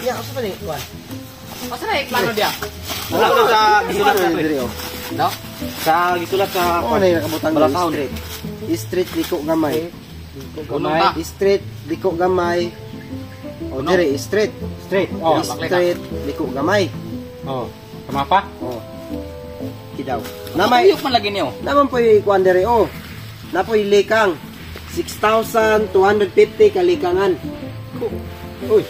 Ya, asa pa ni kuan? Asa na plano dia? Wala ko sa gisulat sa diri oh. No? Sa gisulat sa Oh, na nakabutang balakahon. street. Street liko gamay. Puno ta. Street liko gamay. O dire street. Straight. Oh. Street liko gamay. Oh. Tama pa? Oh. Kidaw. Namay. Namay Tuyok man lagi niyo. naman po yung kuan dire oh. Napoy likang 6,250 kalikangan. Uy.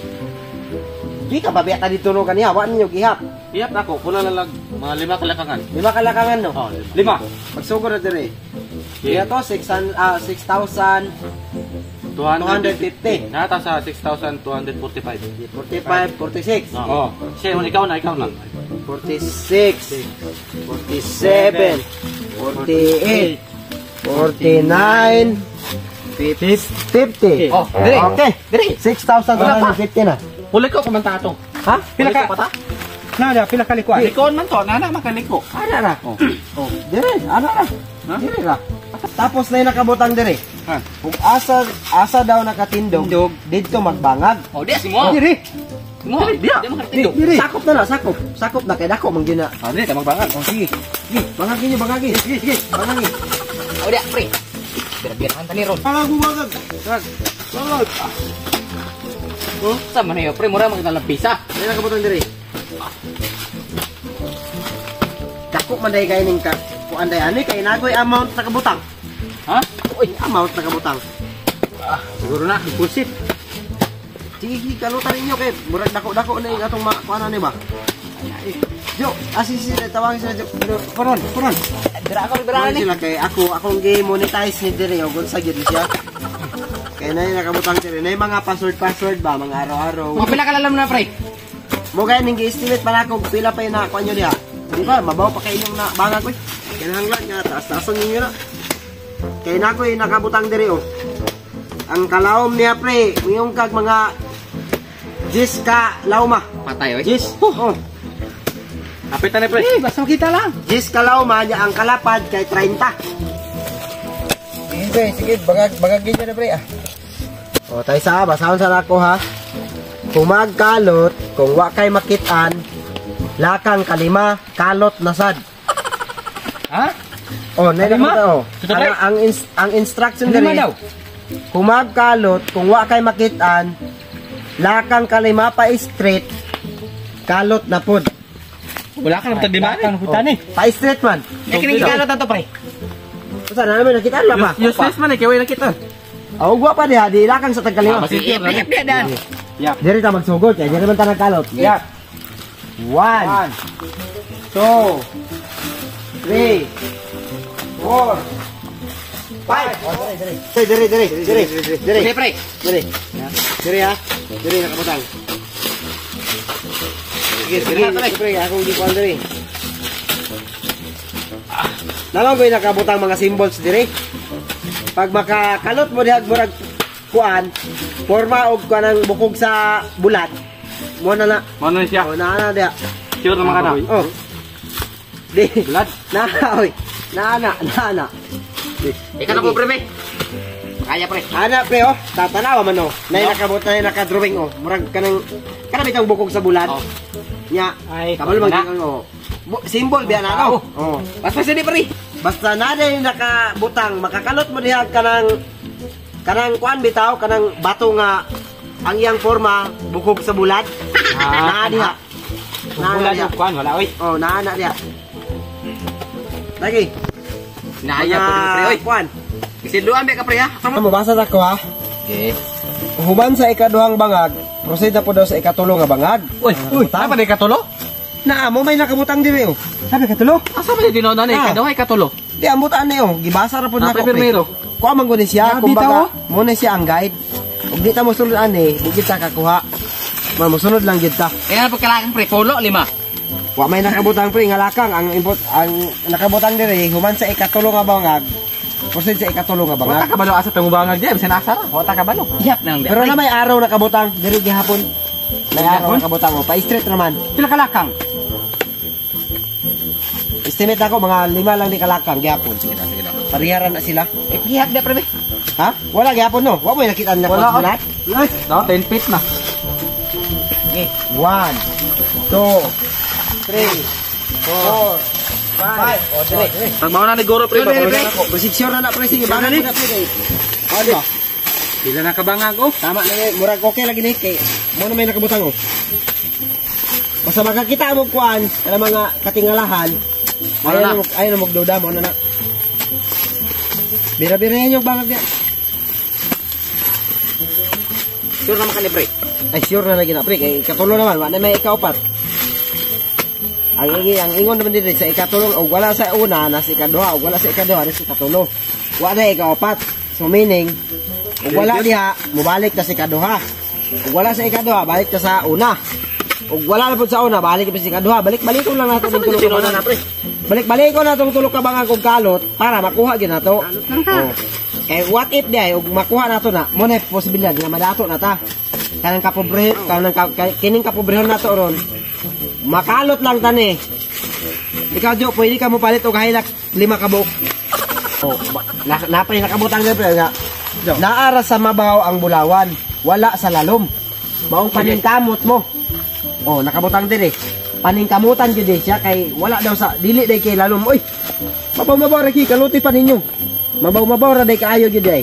Di ka babiya ta dito no kaniya, wa ninyo gihap. Iyap ako, pula lalag mga 5 kalakangan. 5 kalakangan no. Oh, 5. Pagsugod na dire. Iya to 6,250. Nata sa 6,245. 45, 46. Oo. Siya, ikaw na. 46, 47, 48, 49, 50. Oh, dire. Okay. Dire. 6,250 na. Huli ko kumanta ato. Ha? Pila ka pata? Na, pila kalikuan. Likon man to, nana makaliko. Ana na. Oh. Oh, dire. Ana na. Ha? Dire ra. Tapos na yung nakabutang dire. Ha. Kung asa daw nakatindog, dito magbangag. Oh, dia semua. Dire. Semua. Dia makatindog. Dire. Sakop na. Sakop na kay dako man gina. Ah, dire ta magbangan. Oh, sige. Sige, bangagin niyo, bangagin. Sige. Bangagin. Oh, dia, pre. Biar-biar tani ron. Bangag. Bangag. Sama na yo, pre, mura makita lang pisa. Dili nakabutang dire. Dako man day kay ning ka. Kung anday ani kay nagoy amount nakabutang. Ha? Uy, amount nakabutang. Siguro na, deposit. Sige, kalutan ninyo kay murag dako-dako na yung atong kuana ni ba? Jo, asisi tawagin sila Jo. Puron. Dira ako Puron liberal ni. sila kay akong gi-monetize ni dire og unsa gyud siya. Kay nay nakabutang dire, nay mga password ba mga araw-araw. Mga pila ka lalam na, pre. Mo gay ning gi-estimate pa nako pila pa na kuan nyo diha. Di ba mabaw pa kay inyong na bangag ko. Kinahanglan nga taas-taasan ninyo na. Kay nako nakabutang dire oh. Ang kalawom niya pre, yung kag mga 10 ka lauma. Patay, oy. 10. Oh. Kapitan ni pre. Basta kita lang. 10 ka lauma niya ang kalapad kay 30. Sige, bagagin niyo na pre ah. O, tayo sa basahon sa nako ha. Kung magkalot, kung wa kay makitaan, lakang kalima, kalot nasad. Ha? Oh, Kalima? oh. Tutuloy? Ang instruction Kalima diri. daw. Kung magkalot, kung wa kay makitaan, lakang kalima pa straight, kalot na pod. Wala ka nang tagdiman. Pa straight man. Yakin kita na to, pre. Usa na namin nakita na pa. Useless man eh, kaya nakita. Oh, gwa pa diha, di lakang sa tagkalima. Masipip dia dan. Diri ta magsugod kay diri man ta nagkalot. Yap. 1 2 3 4 5. Diri. Pre. Diri ha. Diri nakabutang. Sige, pre, akong di kuan diri. Naman ko yung nakabutang mga symbols diri. Pag makakalot mo dihag murag kuan, forma og kanang bukog sa bulat. Mo na. Ano siya? Oh, na dia. Sure naman ka na. Oh. Di. Bulat? Na, oy. Na. Ikaw na po, pre. Kaya, pre. Ana pre oh, tatanawa man oh. Nay nakabutang nay naka-drawing oh. Murag kanang bitang bukog sa bulat. Oh. Nya. Ay, Kabalo man oh. Symbol biya na no. Oh. Basta sini, pre. Basta na din nakabutang, makakalot mo diha kanang kuan bitaw, kanang bato nga ang iyang forma bukog sa bulat. Na diha. Na diha. Kuan wala oy. Oh, na diha. Lagi. Naya po, pre. Oy, kuan. Isinduan ba ka, pre, ha? Mabasa na ko ha. Okay. Human sa ikaduhang bangag, proceed na po daw sa ikatulo nga bangag. Uy, apa na ikatulo? Na mo may nakabutang diri oh. Sabi katulo? Asa ba yung tinoon na ikaduha, ikatulo? Di ambutan ni oh, gibasa ra pud nako. primero. Kuha man gud siya, kumbaga mo na siya ang guide. Ug di ta mo sulod ani, di kita kakuha. Mamusunod lang gid ta. Kaya pagkalakan, pre, polo, 5. Wa may nakabutang pre nga lakang ang nakabutang diri human sa ikatulo nga bangag. Proceed sa ikatulo nga bangag. Wata ka balo asa tungubangag diyan, bisan asa ra. Wata ka balo. Yap nang Pero na may araw nakabutang diri gihapon. May araw nakabutang mo, pa straight naman. Pila kalakang? Estimate ako mga 5 lang ni kalakang gihapon. Sige na. Pariharan na sila. Eh, pihak dia, pre. Ha? Wala gihapon no. Wa mo nakita na Wala, bulat. No, 10 feet na. Sige. 1, 2, 3, 4, 5. O, dire. Ang mga naniguro, pre. Pre, pre, Babawilan ako. Basic sure na pre. Sige, bangag mo na pre. O, di. Pila na kabangag, oh. Tama na yun. Murag okay lagi ni. Kay, mo na may nakabutang o. Basta makakita mo kuan, kaya mga katingalahan, ayaw na magduda mo na na. Bira-birayan yung bangag niya. Sure naman ka ni pre. Ay, sure na lagi na, pre. Kay katulo naman, wala may ikaupat. Ang ingon naman din sa ikatulong, o wala sa una, nasa ikaduha, o wala sa ikaduha, nasa ikatulo. Wala na ikaupat. So, meaning, o wala diha, mubalik ka sa ikaduha. O wala sa ikaduha, balik ka sa una. O wala na po sa una, balik ka sa ikaduha. Balik-balikon lang natin yung tulog ka na, pre. Balik-balikon na itong tulog ka bangag kong kalot para makuha din na to. Kalot lang ta. Eh, what if di ay, makuha na to na, muna posibilidad nga madato na ta. Kanang kining kapobrehon na to ron, makalot lang tani. Ikaw, Jo, pwede ka mo palit o kahilak 5 kabuk. Oh, napay nakabutang na pre nga. Naara sa mabaw ang bulawan, wala sa lalom. Maong paningkamot mo. Oh, nakabutang din eh. Paningkamutan jud siya kay wala daw sa dili day kay lalom. Oy. Mabaw ra ki kaluti pa ninyo. Mabaw ra day kaayo jud ay.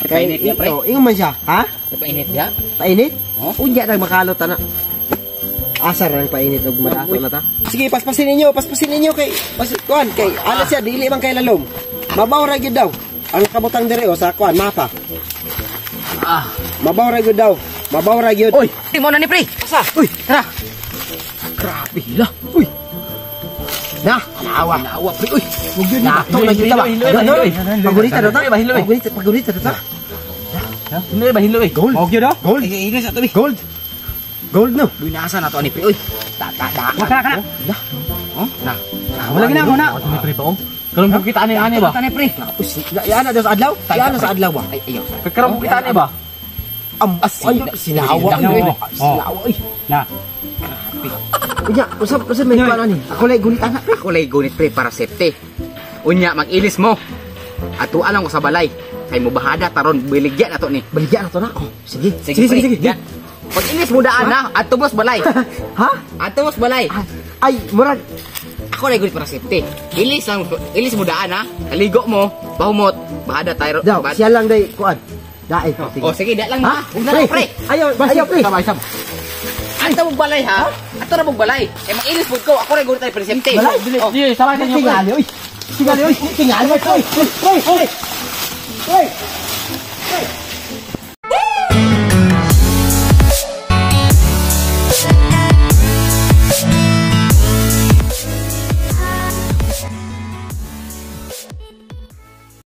Painit niya, pre. Oh, ingon man siya, ha? Painit ya. Painit? Oh. Unya nang makalot na. Asar lang painit og madato na ta. Sige, paspasin ninyo kay kuan kay ana siya dili man kay lalom. Mabaw ra gyud daw. Ang kabutang dire o sa kuan mapa. Mabaw ra gyud daw. Mabaw ra gyud. Oy, di mo na ni pre. Asa? Uy, Tara. grabe la. Uy. Na, naawa pre. Uy, wag yun na. Ito na kita ba? Pagurita daw ta. Pagurita daw ta. Hindi ba hilo eh? Gold. Okay, daw. Gold. Ini sa tabi. Gold. Gold, no. Binasa na to ni pre. Oy. Kana. Oh, na. Wala gina ko na. Ni pre pa, oh. Karon mo kita ani ba? Kana pre. Yan na daw sa adlaw. Yan na sa adlaw ba? Ay, ayaw. Karon mo kita ani ba? Sinawa. Sinawa. Uy. Na. Unya, usap may kuan ani. Ako lay gulit ana. Ako lay gunit pre para safety. Unya mag-ilis mo. Ato alang ko sa balay. Kay mo bahada taron biligya na to ni. Baligyan na to na. Oh, sige. Sige. Yan. Pag ilis mo daan na, ato mos balay. Ha? Ato mos balay. Ay, murag. Ako lay gunit para safety. Ilis mo daan ha. Aligo mo, bahumot, bahada tayo. Daw, siya lang day kuan. Dai. Oh, sige, da lang Ha? na. Huwag na lang, pre. Ayaw, pre. Sabay. Ato mong balay, ha? Ato na mong balay. Eh, mag-ilis po ko. Ako rin gunit tayo, pre, safety. Balay? Oh. Di, sabay ninyo. Tingali, oy. Tingali, oy. Tingali, oy. Oy.